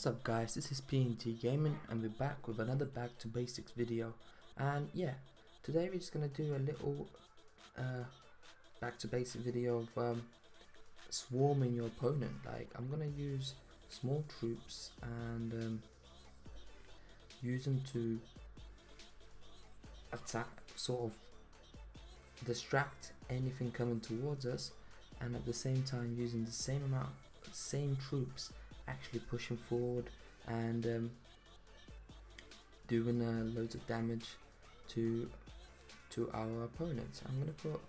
What's up guys, this is P&T Gaming and we're back with another back to basics video. And yeah, today we're just gonna do a little back to basic video of swarming your opponent. Like, I'm gonna use small troops and use them to attack, sort of distract anything coming towards us, and at the same time using the same troops actually pushing forward and doing loads of damage to our opponents. I'm gonna put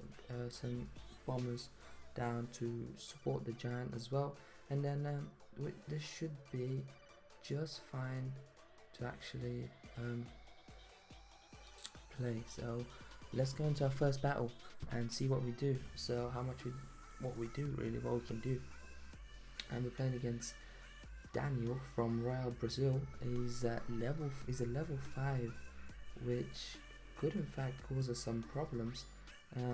some bombers down to support the giant as well, and then this should be just fine to actually play. So let's go into our first battle and see what we do. So what we can do. And we're playing against Daniel from Royale, Brazil. He's a level 5, which could in fact cause us some problems.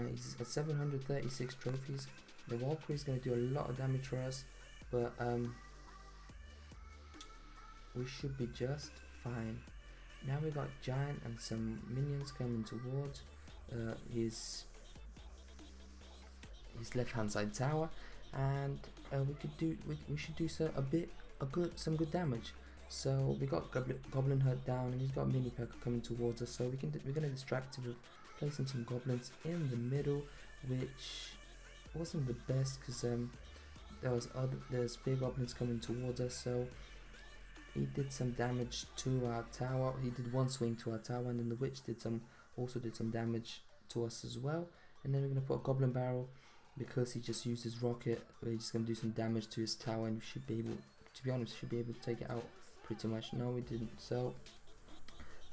He's at 736 trophies. The Valkyrie is going to do a lot of damage for us, but we should be just fine. Now we got giant and some minions coming towards his left hand side tower, and we should do some good damage. So we got Goblin Hut down, and he's got Mini P.E.K.K.A coming towards us. So we're gonna distract him with placing some goblins in the middle, which wasn't the best because there's big goblins coming towards us. So he did some damage to our tower. He did one swing to our tower, and then the witch also did some damage to us as well. And then we're gonna put a goblin barrel, because he just used his rocket. We're just gonna do some damage to his tower, and we should be able, to be honest, to take it out pretty much. No, we didn't. So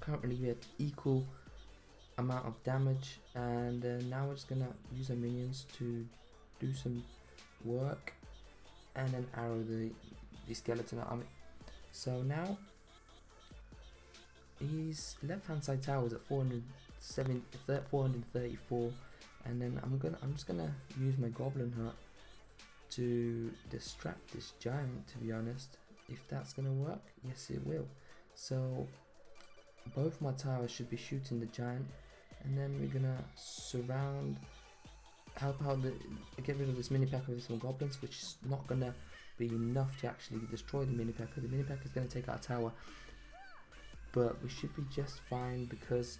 currently we had equal amount of damage, and now we're just gonna use our minions to do some work and then arrow the skeleton army. So now his left hand side tower is at 434, and then I'm just gonna use my Goblin Hut to distract this giant, to be honest. If that's gonna work, yes it will. So both my towers should be shooting the giant, and then we're gonna help out get rid of this Mini P.E.K.K.A with some goblins, which is not gonna be enough to actually destroy the Mini P.E.K.K.A. The Mini P.E.K.K.A is gonna take our tower, but we should be just fine because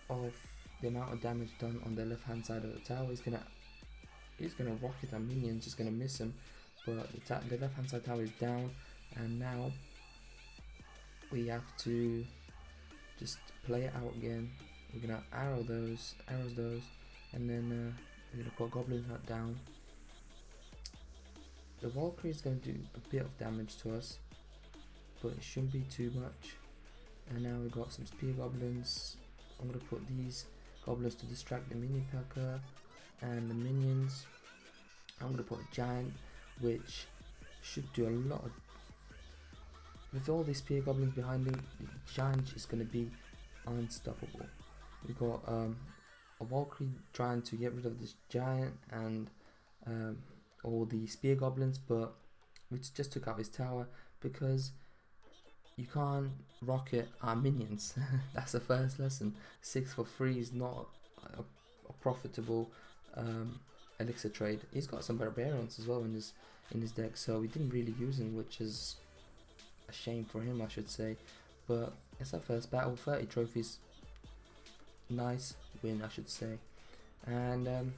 of the amount of damage done on the left hand side of the tower. He's gonna rocket our minions, just gonna miss him, but the left hand side tower is down, and now we have to just play it out again. We're gonna arrows those, and then we're gonna put Goblin Hut down. The Valkyrie is gonna do a bit of damage to us, but it shouldn't be too much. And now we've got some spear goblins. I'm gonna put these goblins to distract the Mini P.E.K.K.A and the minions. I'm gonna put a giant, which should do a lot of, with all these spear goblins behind him, the giant is gonna be unstoppable. We got a Valkyrie trying to get rid of this giant and all the spear goblins, but we just took out his tower because you can't rocket our minions. That's the first lesson. 6 for 3 is not a profitable elixir trade. He's got some barbarians as well in his deck, so we didn't really use him, which is a shame for him, I should say. But it's our first battle, 30 trophies. Nice win, I should say. And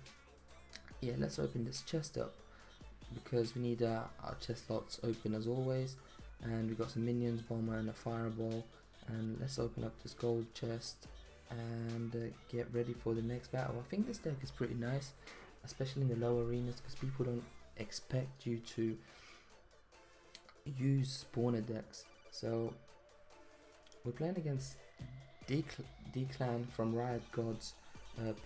yeah, let's open this chest up because we need our chest slots open as always. And we got some minions, bomber and a fireball, and let's open up this gold chest and get ready for the next battle. I think this deck is pretty nice, especially in the lower arenas, because people don't expect you to use spawner decks. So we're playing against D-Clan from Riot Gods.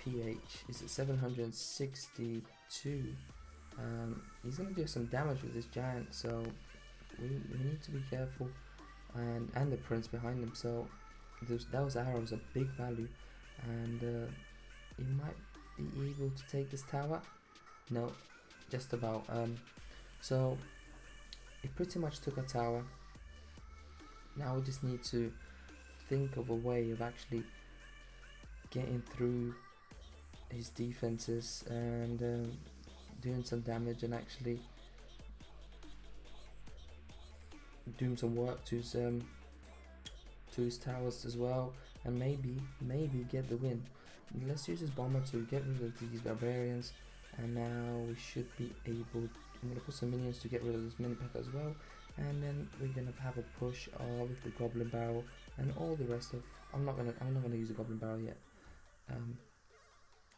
PH is at 762. He's gonna do some damage with this giant, so we need to be careful, and the prince behind him. So those arrows are big value, and he might be able to take this tower. No, just about. So it pretty much took a tower, Now we just need to think of a way of actually getting through his defenses and doing some damage and actually doing some work to his towers as well, and maybe get the win. Let's use this bomber to get rid of these barbarians, and now we should be able. I'm gonna put some minions to get rid of this mini pack as well, and then we're gonna have a push with the goblin barrel and all the rest of. I'm not gonna use the goblin barrel yet.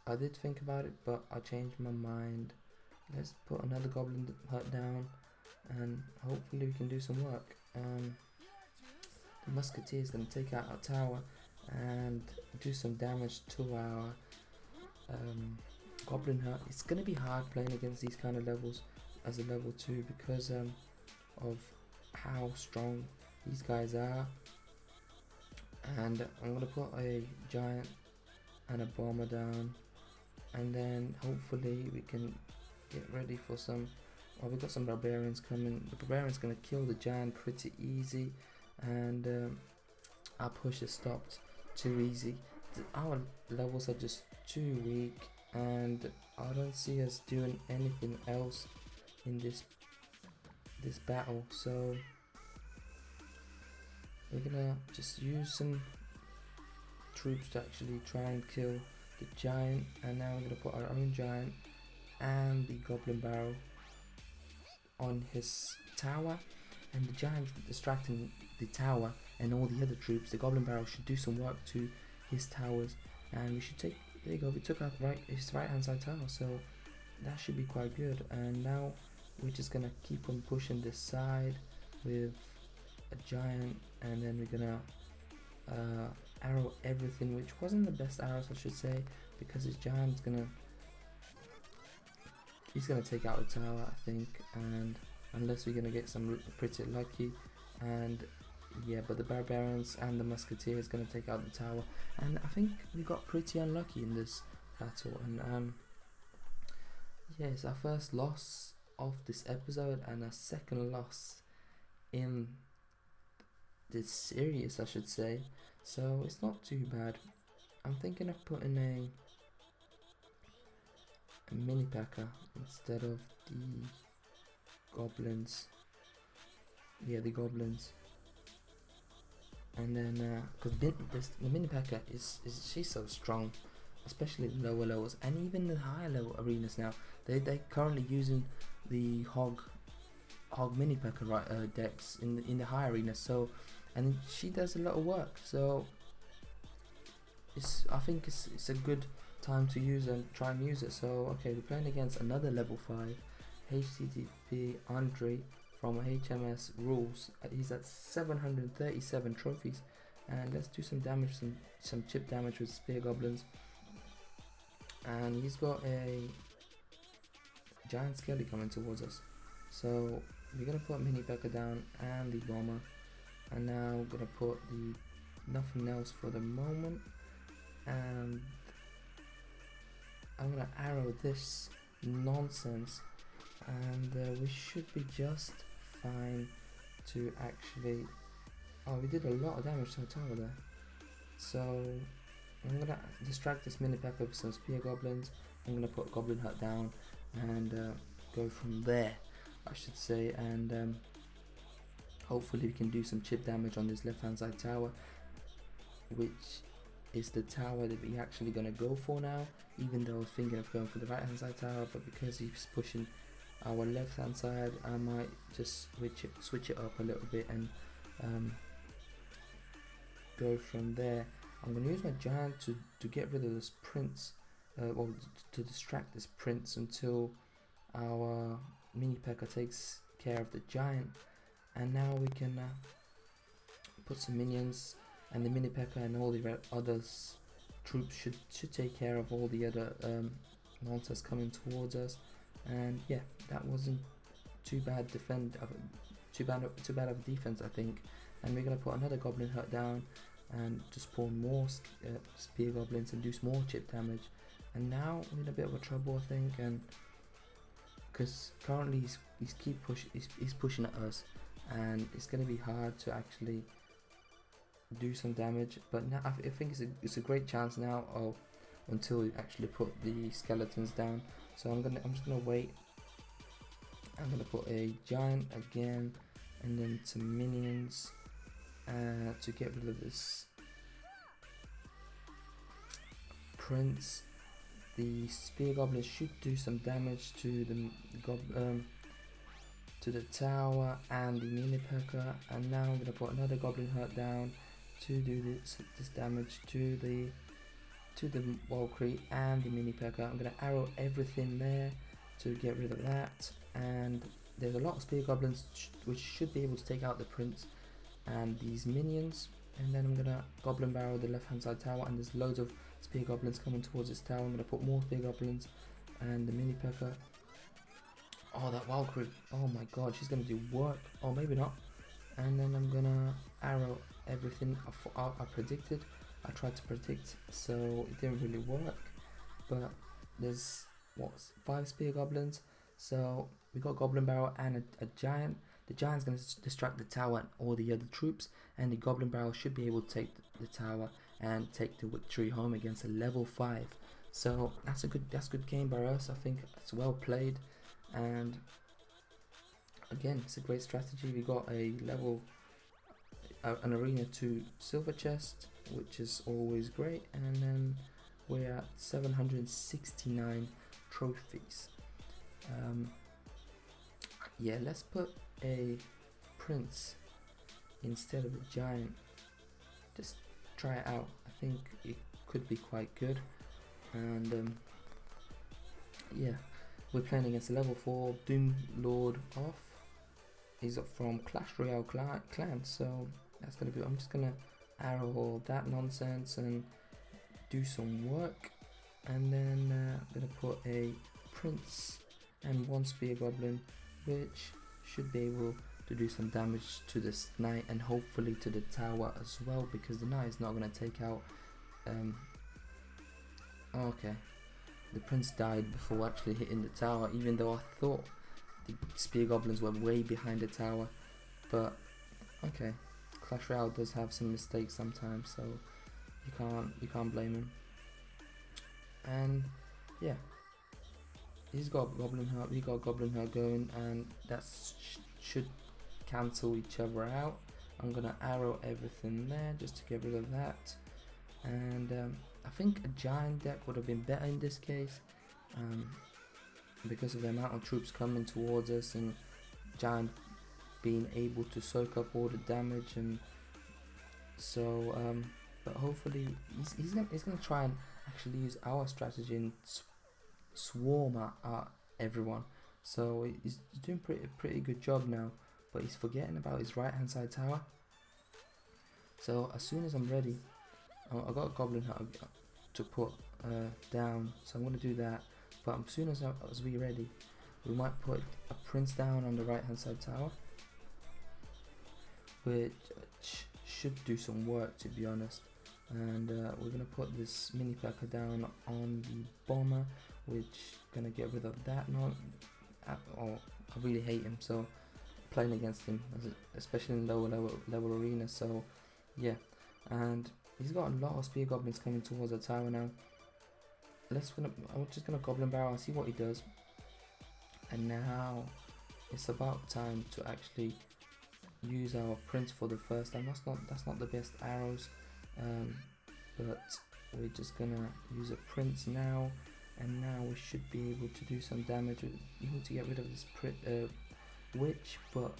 I did think about it, but I changed my mind. Let's put another goblin hut down, and hopefully we can do some work. The musketeer is going to take out our tower and do some damage to our goblin hut. It's going to be hard playing against these kind of levels as a level 2 because of how strong these guys are. And I'm going to put a giant and a bomber down, and then hopefully we can get ready for some. Oh, we've got some barbarians coming. The barbarian's going to kill the giant pretty easy, and our push is stopped too easy. Our levels are just too weak, and I don't see us doing anything else in this battle. So we're gonna just use some troops to actually try and kill the giant, and now we're gonna put our own giant and the goblin barrel on his tower, and the giant distracting the tower and all the other troops. The goblin barrel should do some work to his towers, and we should take. There you go. We took out his right hand side tower, so that should be quite good. And now we're just gonna keep on pushing this side with a giant, and then we're gonna arrow everything, which wasn't the best arrows, I should say, because his giant's he's gonna take out the tower, I think, and unless we're gonna get some pretty lucky. And yeah, but the barbarians and the musketeer is gonna take out the tower, and I think we got pretty unlucky in this battle. And yeah, it's our first loss of this episode and a second loss in this series, I should say, so it's not too bad. I'm thinking of putting a mini packer instead of the goblins. Yeah, the goblins. And then because the mini packer is she's so strong, especially in lower levels and even the higher level arenas. Now they're currently using the hog mini packer decks in the higher arenas, so, and she does a lot of work, so I think it's a good time to use and try and use it. So okay, we're playing against another level 5 HTTP Andre from HMS Rules. He's at 737 trophies, and let's do some damage, some chip damage with spear goblins. And he's got a giant skelly coming towards us, so we're gonna put mini packer down and the bomber, and now we're gonna put the nothing else for the moment, and I'm gonna arrow this nonsense, and we should be just fine to actually. Oh, we did a lot of damage to the tower there, so I'm gonna distract this mini packer with some spear goblins. I'm gonna put goblin hut down and go from there, I should say, and hopefully we can do some chip damage on this left hand side tower, which is the tower that we're actually gonna go for now, even though I was thinking of going for the right hand side tower, but because he's pushing our left hand side, I might just switch it up a little bit and go from there. I'm gonna use my giant to get rid of this prince, or to distract this prince until our mini packer takes care of the giant, and now we can put some minions, and the mini packer and all the others troops should take care of all the other monsters coming towards us. And yeah, that wasn't too bad too bad of defense, I think. And we're gonna put another goblin hut down and just spawn more spear goblins and do some more chip damage. And now we're in a bit of a trouble, I think, and because currently he's pushing at us, and it's gonna be hard to actually do some damage. But now I think it's a great chance now of until we actually put the skeletons down. So I'm just gonna wait. I'm gonna put a giant again, and then some minions to get rid of this prince. The spear goblins should do some damage to the to the tower and the mini P.E.K.K.A. And now I'm gonna put another goblin hurt down to do this damage to the Valkyrie and the mini P.E.K.K.A. I'm gonna arrow everything there to get rid of that. And there's a lot of spear goblins which should be able to take out the prince and these minions. And then I'm gonna goblin barrel the left hand side tower, and there's loads of spear goblins coming towards this tower. I'm gonna put more spear goblins and the mini P.E.K.K.A. Oh, that Valkyrie, oh my god, she's gonna do work. Oh, maybe not. And then I'm gonna arrow everything I predicted. I tried to predict, so it didn't really work. But there's what, 5 spear goblins, so we got goblin barrel and a giant. The giant's going to distract the tower and all the other troops, and the goblin barrel should be able to take the tower and take the victory home against a level 5. So that's good game by us. I think it's well played, and again, it's a great strategy. We got a level an arena 2 silver chest, which is always great, and then we're at 769 trophies. Yeah, let's put a prince instead of a giant. Just try it out. I think it could be quite good. And yeah, we're playing against a level 4 Doom Lord off. He's up from Clash Royale clan, so that's gonna be. I'm just gonna arrow all that nonsense and do some work, and then I'm gonna put a prince and 1 spear goblin, which should be able to do some damage to this knight and hopefully to the tower as well, because the knight is not gonna take out. Okay, the prince died before actually hitting the tower, even though I thought the spear goblins were way behind the tower. But okay, Clash Royale does have some mistakes sometimes, so you can't blame him. And yeah, he's got goblin heart, we got goblin heart going, and that should cancel each other out. I'm gonna arrow everything there just to get rid of that. And I think a giant deck would have been better in this case, because of the amount of troops coming towards us and giant being able to soak up all the damage. And so but hopefully he's gonna try and actually use our strategy and swarm at everyone. So he's doing pretty good job now, but he's forgetting about his right hand side tower. So as soon as I'm ready, I got a goblin hut to put down, so I'm gonna do that. But as soon as we're ready, we might put a prince down on the right hand side tower, which should do some work, to be honest. And we're gonna put this mini P.E.K.K.A. down on the bomber, which gonna get rid of that. I really hate him, so playing against him, especially in lower level arena. So yeah, and he's got a lot of spear goblins coming towards the tower now. I'm just gonna goblin barrel and see what he does. And now it's about time to actually use our prince for the first time. That's not the best arrows, but we're just gonna use a prince now, and now we should be able to do some damage. We need to get rid of this witch, but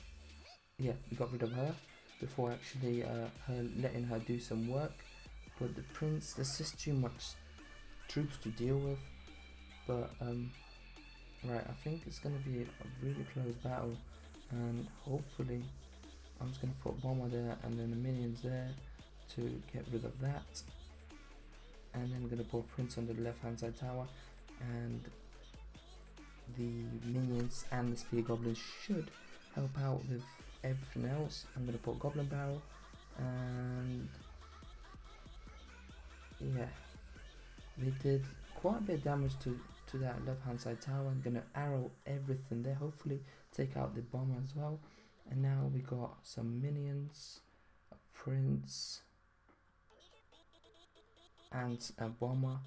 yeah, we got rid of her before actually letting her do some work. But the prince, there's just too much troops to deal with. But right, I think it's gonna be a really close battle, and hopefully I'm just gonna put bomber there and then the minions there to get rid of that, and then I'm gonna put prince on the left hand side tower, and the minions and the spear goblins should help out with everything else. I'm gonna put goblin barrel, and yeah, they did quite a bit of damage to that left hand side tower. I'm gonna arrow everything there, hopefully take out the bomber as well. And now we got some minions, a prince, and and a bomber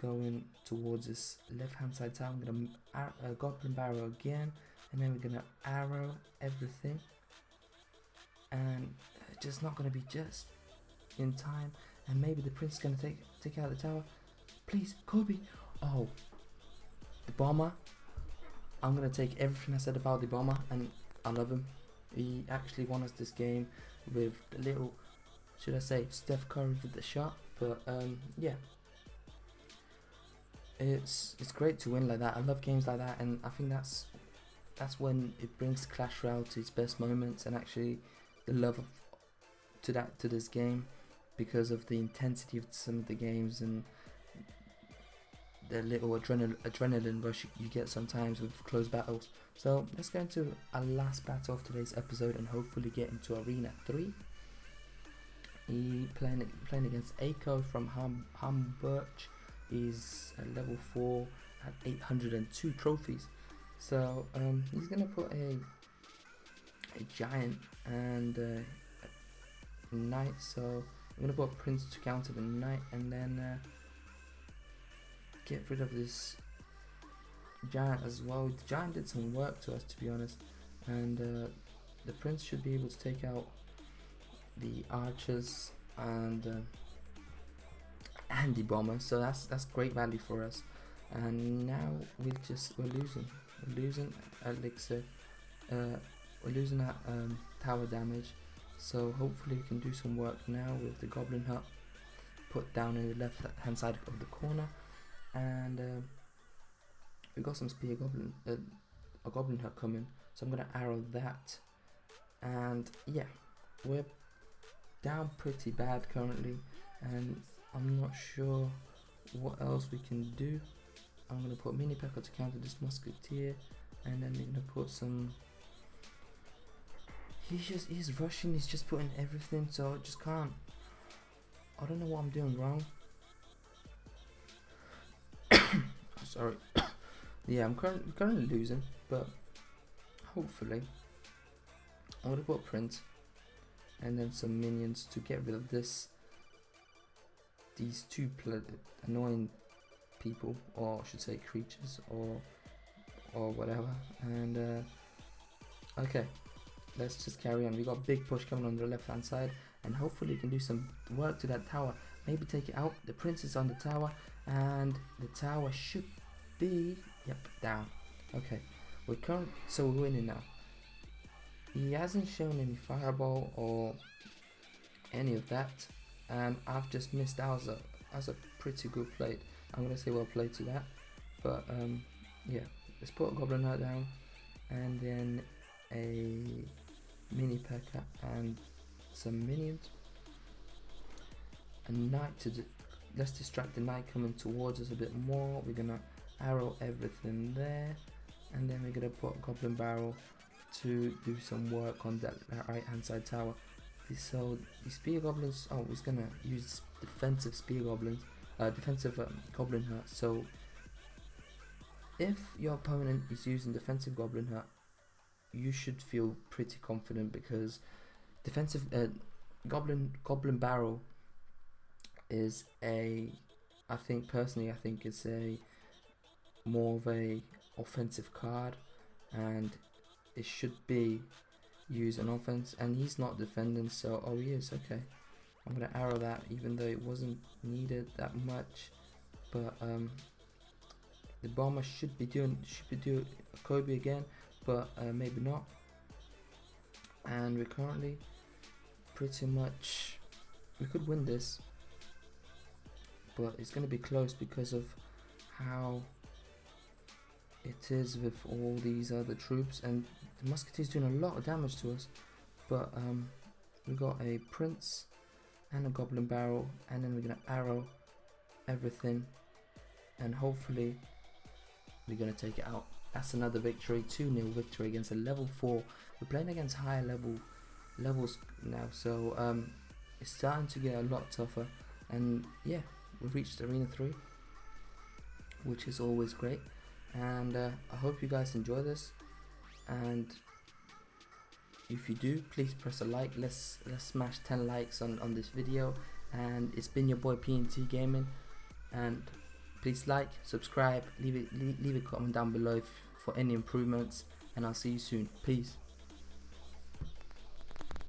going towards this left hand side tower. I'm gonna goblin barrel again, and then we're gonna arrow everything, and it's just not gonna be just in time, and maybe the prince is gonna take out the tower. Please, Kobe. Oh, the bomber. I'm gonna take everything I said about the bomber, and I love him. He actually won us this game with a little, should I say, Steph Curry with the shot. But yeah, it's great to win like that. I love games like that, and I think that's when it brings Clash Royale to its best moments, and actually the love to this game, because of the intensity of some of the games and the little adrenaline rush you get sometimes with close battles. So let's go into our last battle of today's episode and hopefully get into Arena 3. He playing against Aiko from Hamburg. He's at level 4 at 802 trophies. So he's gonna put a giant and a knight. So I'm gonna put a prince to counter the knight, and then get rid of this giant as well. The giant did some work to us, to be honest, and the prince should be able to take out the archers and the bomber. So that's great value for us. And now we're losing elixir. We're losing that tower damage. So hopefully we can do some work now with the goblin hut put down in the left hand side of the corner. And we got some spear goblin, a goblin hut coming, so I'm gonna arrow that. And yeah, we're down pretty bad currently, and I'm not sure what else we can do. I'm gonna put mini P.E.K.K.A to counter this musketeer, and then we're gonna put some. He's rushing. He's just putting everything, so I just can't. I don't know what I'm doing wrong. Sorry. Yeah, I'm currently losing, but hopefully I'm gonna put a prince and then some minions to get rid of these two annoying people, or I should say creatures, or whatever. And okay, let's just carry on. We got a big push coming on the left hand side, and hopefully we can do some work to that tower, maybe take it out. The prince is on the tower, and the tower should be down. Okay, so we're winning now. He hasn't shown any fireball or any of that, and I've just missed out as a pretty good play. I'm gonna say well played to that. But yeah, let's put a goblin hut down, and then a mini P.E.K.K.A and some minions. A knight let's distract the knight coming towards us a bit more. We're gonna arrow everything there, and then we're gonna put a goblin barrel to do some work on that right hand side tower. So the spear goblins, he's gonna use defensive spear goblins, defensive goblin hut. So if your opponent is using defensive goblin hut, you should feel pretty confident, because defensive goblin barrel is I think it's a more of a offensive card, and it should be used on offense, and he's not defending, so he is. Okay, I'm gonna arrow that, even though it wasn't needed that much. But the bomber should be doing Kobe again, but maybe not. And we're currently pretty much, we could win this, but it's going to be close because of how it is with all these other troops, and the musketeer's doing a lot of damage to us. But we got a prince and a goblin barrel, and then we're going to arrow everything, and hopefully we're going to take it out. That's another victory, 2-0 victory against a level 4. We're playing against higher levels now, so it's starting to get a lot tougher. And yeah, we've reached Arena 3, which is always great. And I hope you guys enjoy this, and if you do, please press a like. Let's smash 10 likes on this video, and it's been your boy PNT Gaming, and please like, subscribe, leave a comment down below for any improvements, and I'll see you soon. Peace.